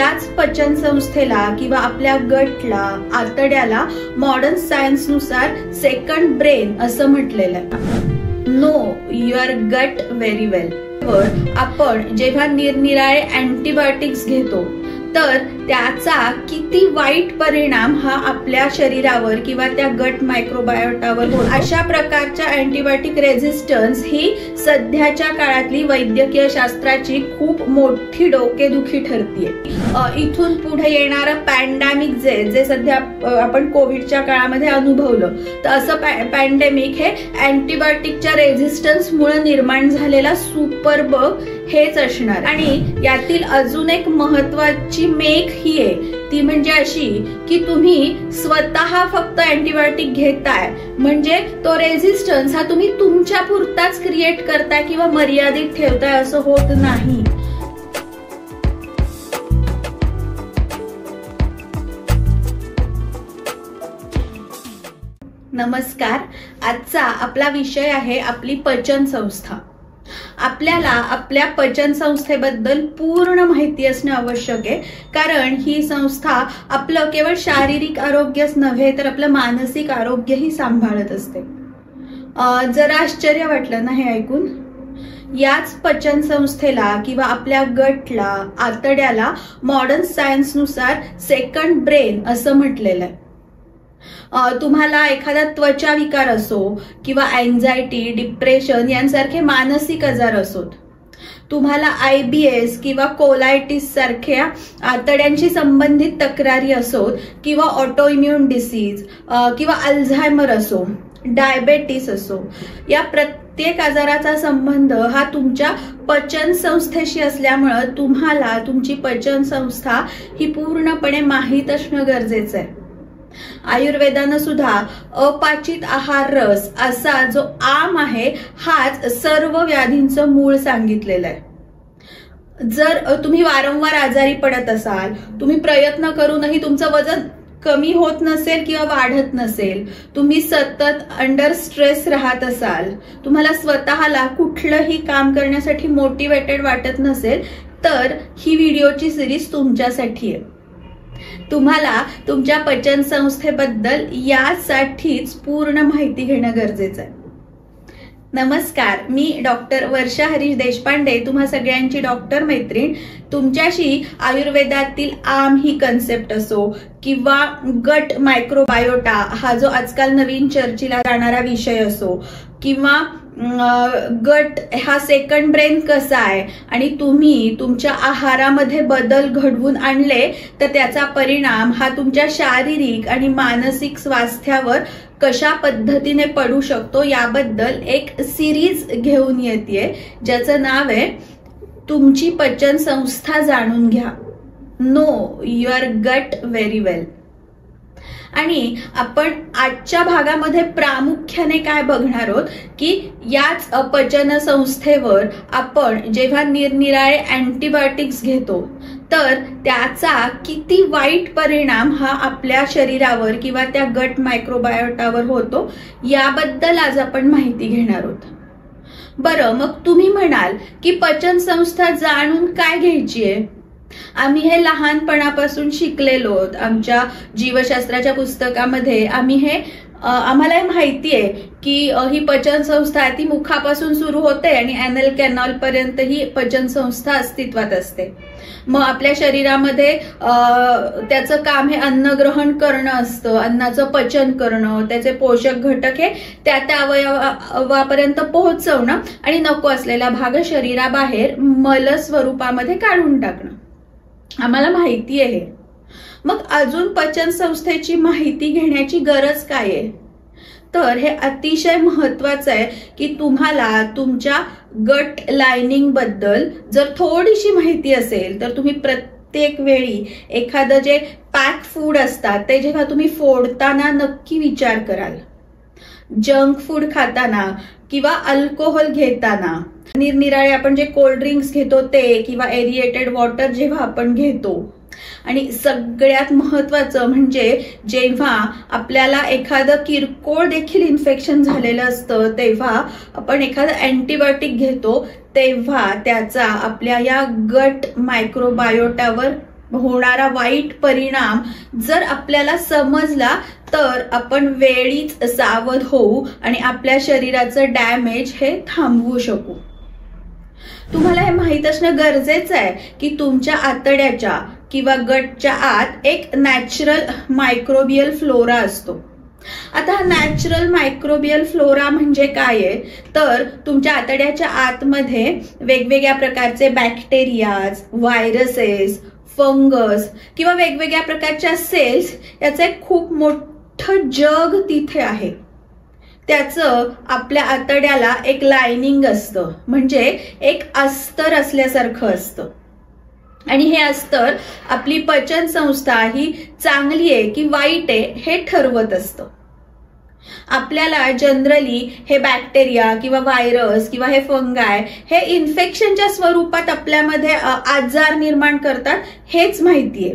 याच पचन संस्थेला किंवा आपल्या गटला, आतड्याला मॉडर्न सायन्सनुसार सेकंड ब्रेन असं म्हटलेलं आहे. नो युअर गट व्हेरी वेल. आपण जेव्हा निरनिराळे अँटीबायोटिक्स घेतो तर त्याचा किती वाईट परिणाम हा आपल्या शरीरावर किंवा त्या गट मायक्रोबायोटावर होतो. अशा प्रकारच्या अँटीबायोटिक रेझिस्टन्स ही सध्याच्या काळातली वैद्यकीय शास्त्राची खूप मोठी डोकेदुखी ठरतीये. इथून पुढे येणारं पॅन्डेमिक जे सध्या आपण कोविडच्या काळामध्ये अनुभवलं, तर असं पॅन्डेमिक हे अँटीबायोटिकच्या रेझिस्टन्स मुळे निर्माण झालेला सुपर बग हेच असणार. आणि यातील अजून एक महत्वाची मेक ही आहे, ती म्हणजे अशी की तुम्ही स्वतः फक्त अँटीबायोटिक घेताय म्हणजे तो रेझिस्टन्स हा तुम्ही तुमच्या पुरताच क्रिएट करताय किंवा मर्यादित ठेवताय असं होत नाही. नमस्कार. आजचा आपला विषय आहे आपली पचन संस्था. आपल्याला आपल्या पचन संस्थेबद्दल पूर्ण माहिती असणे आवश्यक आहे, कारण ही संस्था आपलं केवळ शारीरिक आरोग्यच नव्हे तर आपलं मानसिक आरोग्यही सांभाळत असते. जरा आश्चर्य वाटलं ना हे ऐकून? याच पचन संस्थेला किंवा आपल्या गटला, आतड्याला मॉडर्न सायन्सनुसार सेकंड ब्रेन असं म्हटलेलं आहे. तुम्हाला एखादा त्वचा विकार असो किंवा अँझायटी, डिप्रेशन यांसारखे मानसिक आजार असोत, तुम्हाला IBS किंवा कोलायटिस सारख्या आतड्यांशी संबंधित तक्रारी असोत किंवा ऑटोइम्युन डिसीज किंवा अल्झायमर असो, डायबेटीस असो, या प्रत्येक आजाराचा संबंध हा तुमच्या पचन संस्थेशी असल्यामुळे तुम्हाला तुमची पचन संस्था ही पूर्णपणे माहीत असणं गरजेचं आहे. आयुर्वेदानं सुद्धा अपाचित आहार रस असा जो आम आहे हाच सर्व व्याधींचं मूळ सांगितलेलं आहे. जर तुम्ही वारंवार आजारी पडत असाल, तुम्ही प्रयत्न करूनही तुमचं वजन कमी होत नसेल किंवा वाढत नसेल, तुम्ही सतत अंडर स्ट्रेस राहत असाल, तुम्हाला स्वतःला कुठलंही काम करण्यासाठी मोटिवेटेड वाटत नसेल, तर ही व्हिडिओची सिरीज तुमच्यासाठी आहे. तुम्हाला तुमच्या पचन संस्थेबद्दल यासाठीच पूर्ण माहिती घेणं गरजेचं आहे. नमस्कार, मी डॉक्टर वर्षा हरीश देशपांडे, तुम्हा सगळ्यांची डॉक्टर मैत्रीण. तुमच्याशी आयुर्वेदातील आम ही कन्सेप्ट असो किंवा गट मायक्रोबायोटा हा जो आजकाल नवीन चर्चेला जाणारा विषय असो, किंवा गट हा सेकंड ब्रेन कसा आहे आणि तुम्ही तुमच्या आहारामध्ये बदल घडवून आणले तर त्याचा परिणाम हा तुमच्या शारीरिक आणि मानसिक स्वास्थ्यावर कशा पद्धतीने पडू शकतो याबद्दल एक सिरीज घेऊन येते, ज्याचं नाव आहे तुमची पचन संस्था जाणून घ्या. नो युअर गट व्हेरी वेल. आणि आपण आजच्या भागामध्ये प्रामुख्याने काय बघणार आहोत की याच पचन संस्थेवर आपण जेव्हा निरनिराळे अँटीबायोटिक्स घेतो तर त्याचा किती वाईट परिणाम हा आपल्या शरीरावर किंवा त्या गट मायक्रोबायोटावर होतो याबद्दल आज आपण माहिती घेणार आहोत. बरं, मग तुम्ही म्हणाल की पचन संस्था जाणून काय घ्यायची आहे? आम्ही हे लहानपणापासून शिकलेलो आहोत. आमच्या जीवशास्त्राच्या पुस्तकामध्ये आम्हाला हे माहिती आहे की ही पचन संस्था ती मुखापासून सुरू होते आणि ॲनल कॅनॉल पर्यंत ही पचन संस्था अस्तित्वात असते. मग आपल्या शरीरामध्ये त्याचं काम हे अन्न ग्रहण करणं असतं, अन्नाचं पचन करणं, त्याचे पोषक घटक हे त्या अवयवापर्यंत पोहोचवणं आणि नको असलेला भाग शरीराबाहेर मल स्वरूपामध्ये काढून टाकणं. आम्हाला माहिती आहे. मग अजून पचन संस्थेची माहिती घेण्याची गरज काय आहे? तर हे अतिशय महत्वाचं आहे की तुम्हाला तुमच्या गट लाइनिंग बद्दल जर थोडीशी माहिती असेल तर तुम्ही प्रत्येक वेळी एखादं जे पॅक फूड असतात ते जेव्हा तुम्ही फोडताना नक्की विचार कराल. जंक फूड खाताना किंवा अल्कोहोल घेताना, निरनिराळे आपण जे कोल्ड ड्रिंक्स घेतो ते किंवा एरिएटेड वॉटर जेव्हा आपण घेतो, आणि सगळ्यात महत्वाचं म्हणजे जेव्हा आपल्याला एखादं किरकोळ देखील इन्फेक्शन झालेलं असतं तेव्हा आपण एखादं अँटीबायोटिक घेतो तेव्हा त्याचा आपल्या या गट मायक्रोबायोटावर होणारा वाईट परिणाम जर आपल्याला समजला तर आपण वेळीच सावध होऊ आणि आपल्या शरीराचं डॅमेज हे थांबवू शकू. तुम्हाला हे माहित असणं गरजेचं आहे की तुमच्या आतड्याच्या किंवा गटच्या आत एक नॅचरल मायक्रोबियल फ्लोरा असतो. आता हा नॅचरल मायक्रोबियल फ्लोरा म्हणजे काय आहे, तर तुमच्या आतड्याच्या आतमध्ये वेगवेगळ्या प्रकारचे बॅक्टेरियाज, व्हायरसेस, फंगस किंवा वेगवेगळ्या प्रकारच्या सेल्स याचं एक खूप मोठं जग तिथे आहे. त्याचं आपल्या आतड्याला एक लायनिंग असतं, म्हणजे एक अस्तर असल्यासारखं असतं. आणि हे अस्तर आपली पचन संस्था ही चांगली आहे की वाईट आहे हे ठरवत असतं. आपल्याला जनरली हे बॅक्टेरिया किंवा व्हायरस किंवा हे फंगाय हे इन्फेक्शनच्या स्वरूपात आपल्यामध्ये आजार निर्माण करतात हेच माहितीये.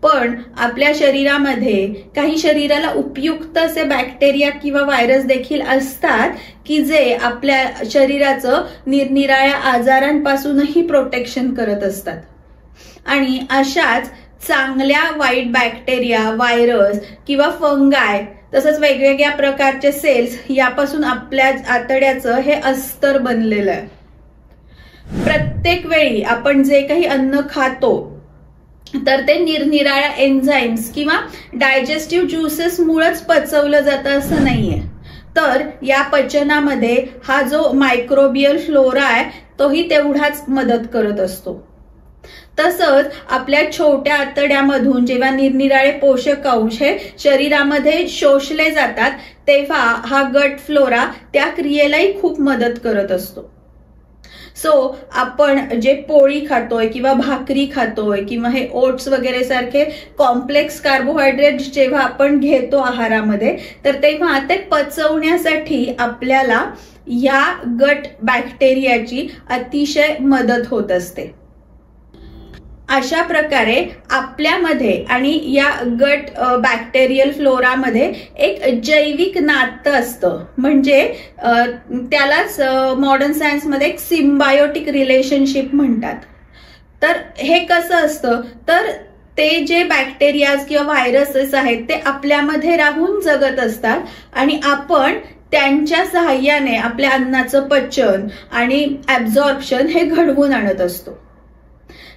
पण आपल्या शरीरामध्ये काही शरीराला उपयुक्त असे बॅक्टेरिया किंवा व्हायरस देखील असतात की जे आपल्या शरीराचं निरनिराळ्या आजारांपासूनही प्रोटेक्शन करत असतात. आणि अशाच चांगल्या वाईट बॅक्टेरिया, व्हायरस किंवा फंगाय तसंच वेगवेगळ्या प्रकारचे सेल्स यापासून आपल्या आतड्याचं हे अस्तर बनलेलं आहे. प्रत्येक वेळी आपण जे काही अन्न खातो तर ते निरनिराळ्या एन्झाईम्स किंवा डायजेस्टिव्ह ज्युसेस मुळेच पचवलं जातं असं नाहीये. तर या पचनामध्ये हा जो मायक्रोबियल फ्लोरा आहे तोही तेवढाच मदत करत असतो. तसंच आपल्या छोट्या आतड्यामधून जेव्हा निरनिराळे पोषक अंश हे शरीरामध्ये शोषले जातात तेव्हा हा गट फ्लोरा त्या क्रियेलाही खूप मदत करत असतो. सो आपण जे पोळी खातोय किंवा भाकरी खातोय किंवा हे ओट्स वगैरे सारखे कॉम्प्लेक्स कार्बोहायड्रेट जेव्हा आपण घेतो आहारामध्ये तर तेव्हा ते पचवण्यासाठी आपल्याला या गट बॅक्टेरियाची अतिशय मदत होत असते. अशा प्रकारे आपल्यामध्ये आणि या गट बॅक्टेरियल फ्लोरामध्ये एक जैविक नातं असतं, म्हणजे त्यालाच मॉडर्न सायन्समध्ये एक सिम्बायोटिक रिलेशनशिप म्हणतात. तर हे कसं असतं, तर ते जे बॅक्टेरियाज किंवा व्हायरसेस आहेत ते आपल्यामध्ये राहून जगत असतात आणि आपण त्यांच्या सहाय्याने आपल्या अन्नाचं पचन आणि ऍब्झॉर्प्शन हे घडवून आणत असतो.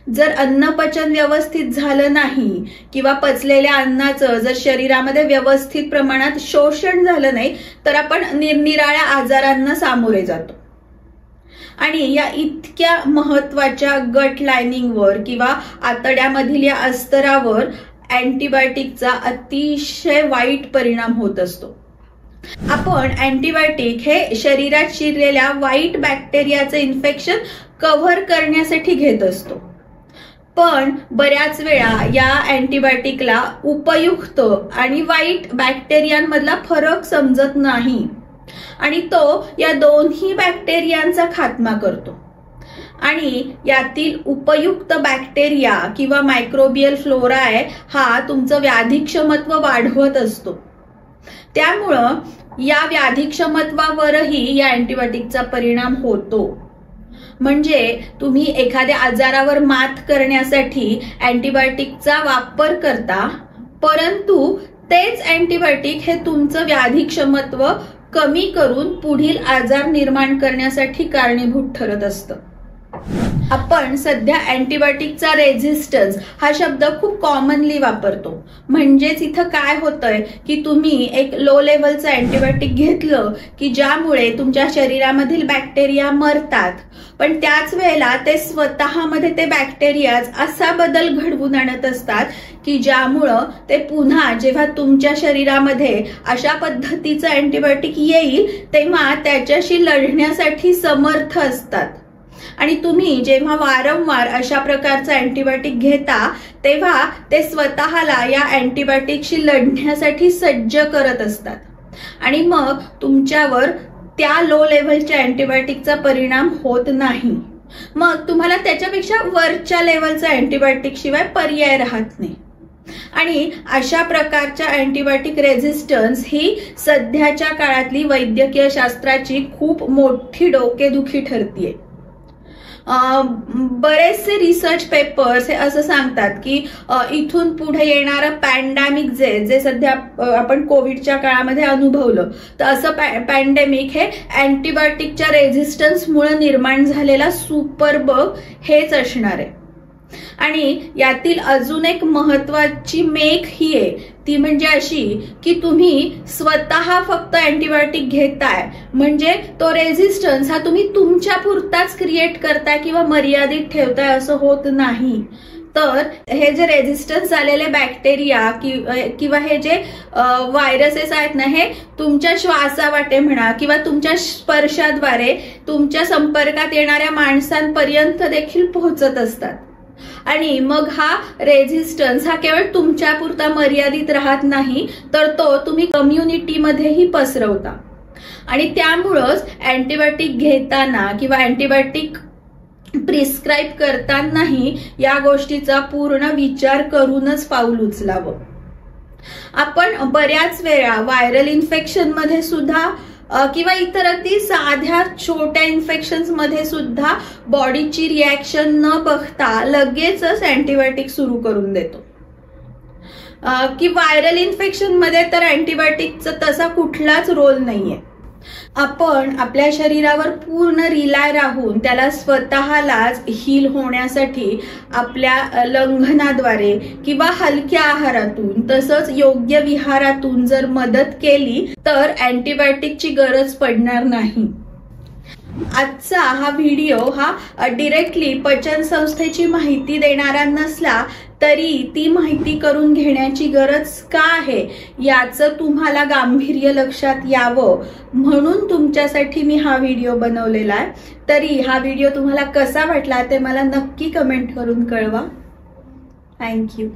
जर अन्न पचन व्यवस्थित झालं नाही किंवा पचलेल्या अन्नाचं जर शरीरामध्ये व्यवस्थित प्रमाणात शोषण झालं नाही तर आपण निरनिराळ्या आजारांना सामोरे जातो. आणि या इतक्या महत्वाच्या गट लायनिंगवर किंवा आतड्यामधील या अस्तरावर अँटीबायोटिकचा अतिशय वाईट परिणाम होत असतो. आपण अँटीबायोटिक हे शरीरात शिरलेल्या वाईट बॅक्टेरियाचं इन्फेक्शन कव्हर करण्यासाठी घेत असतो. पण बऱ्याच वेळा या अँटीबायोटिकला उपयुक्त आणि वाईट बॅक्टेरियांमधला फरक समजत नाही आणि तो या दोन्ही बॅक्टेरियांचा खात्मा करतो. आणि यातील उपयुक्त बॅक्टेरिया किंवा मायक्रोबियल फ्लोरा आहे हा तुमचं व्याधीक्षमत्व वाढवत असतो. त्यामुळं या व्याधीक्षमत्वावरही या अँटीबायोटिकचा परिणाम होतो. म्हणजे तुम्ही एखाद्या आजारावर मात करण्यासाठी अँटीबायोटिकचा वापर करता, परंतु तेच अँटीबायोटिक हे तुमचं व्याधीक्षमत्व कमी करून पुढील आजार निर्माण करण्यासाठी कारणीभूत ठरत असतं. आपण सध्या अँटीबायोटिकचा रेझिस्टन्स हा शब्द खूप कॉमनली वापरतो. म्हणजेच इथं काय होतंय की तुम्ही एक लो लेवलचं अँटीबायोटिक घेतलं की ज्यामुळे तुमच्या शरीरामधील बॅक्टेरिया मरतात, पण त्याच वेळेला ते स्वतःमध्ये ते बॅक्टेरियाज असा बदल घडवून आणत असतात की ज्यामुळं ते पुन्हा जेव्हा तुमच्या शरीरामध्ये अशा पद्धतीचं अँटीबायोटिक येईल तेव्हा त्याच्याशी लढण्यासाठी समर्थ असतात. आणि तुम्ही जेव्हा वारंवार अशा प्रकारचं अँटीबायोटिक घेता तेव्हा ते स्वतःला या अँटीबायोटिकशी लढण्यासाठी सज्ज करत असतात आणि मग तुमच्यावर त्या लो लेव्हलच्या अँटीबायोटिकचा परिणाम होत नाही. मग तुम्हाला त्याच्यापेक्षा वरच्या लेव्हलचा अँटीबायोटिक शिवाय पर्याय राहत नाही. आणि अशा प्रकारच्या अँटीबायोटिक रेझिस्टन्स ही सध्याच्या काळातली वैद्यकीय शास्त्राची खूप मोठी डोकेदुखी ठरतीये. बरेचसे रिसर्च पेपर्स हे असं सांगतात की इथून पुढे येणारं पॅन्डेमिक जे सध्या आपण कोविडच्या काळामध्ये अनुभवलं, तर असं पॅन्डेमिक हे अँटीबायोटिकच्या रेझिस्टन्समुळे निर्माण झालेला सुपर बग हेच असणार आहे. आणि यातील अजून एक महत्वाची मेक ही आहे, ती म्हणजे अशी की तुम्ही स्वतः फक्त अँटीबायोटिक घेताय म्हणजे तो रेझिस्टन्स हा तुम्ही तुमच्या पुरताच क्रिएट करताय किंवा मर्यादित ठेवताय असं होत नाही. तर हे जे रेझिस्टन्स झालेले बॅक्टेरिया किंवा हे जे व्हायरसेस आहेत ना, हे तुमच्या श्वासावाटे म्हणा किंवा तुमच्या स्पर्शाद्वारे तुमच्या संपर्कात येणाऱ्या माणसांपर्यंत देखील पोहोचत असतात. आणि मग हा रेझिस्टन्स हा केवळ तुमच्या पुरता मर्यादित राहत नाही, तर तो तुम्ही कम्युनिटीमध्येही पसरवता. आणि त्यामुळंच अँटीबायोटिक घेताना किंवा अँटीबायोटिक प्रिस्क्राईब करतानाही या गोष्टीचा पूर्ण विचार करूनच पाऊल उचलावं. आपण बऱ्याच वेळा व्हायरल इन्फेक्शन मध्ये सुद्धा किंवा इतर अगदी साध्या छोट्या इन्फेक्शन्स मध्ये सुद्धा बॉडीची रिॲक्शन न बघता लगेचच अँटीबायोटिक सुरू करून देतो. की व्हायरल इन्फेक्शन मध्ये तर अँटीबायोटिकचा तसा कुठलाच रोल नाहीये. आपण आपल्या शरीरावर पूर्ण रिलाय राहून त्याला स्वतःलाच हील होण्यासाठी आपल्या लंघनाद्वारे किंवा हलक्या आहारातून तसंच योग्य विहारातून जर मदत केली तर अँटीबायोटिकची गरज पडणार नाही. आजचा हा व्हिडिओ हा डायरेक्टली पचन संस्थेची माहिती देणारा नसला तरी ती माहिती करून घेण्याची गरज का आहे याचं तुम्हाला गांभीर्य लक्षात यावं म्हणून तुमच्यासाठी मी हा व्हिडिओ बनवलेला आहे. तरी हा व्हिडिओ तुम्हाला कसा वाटला ते मला नक्की कमेंट करून कळवा. थँक्यू.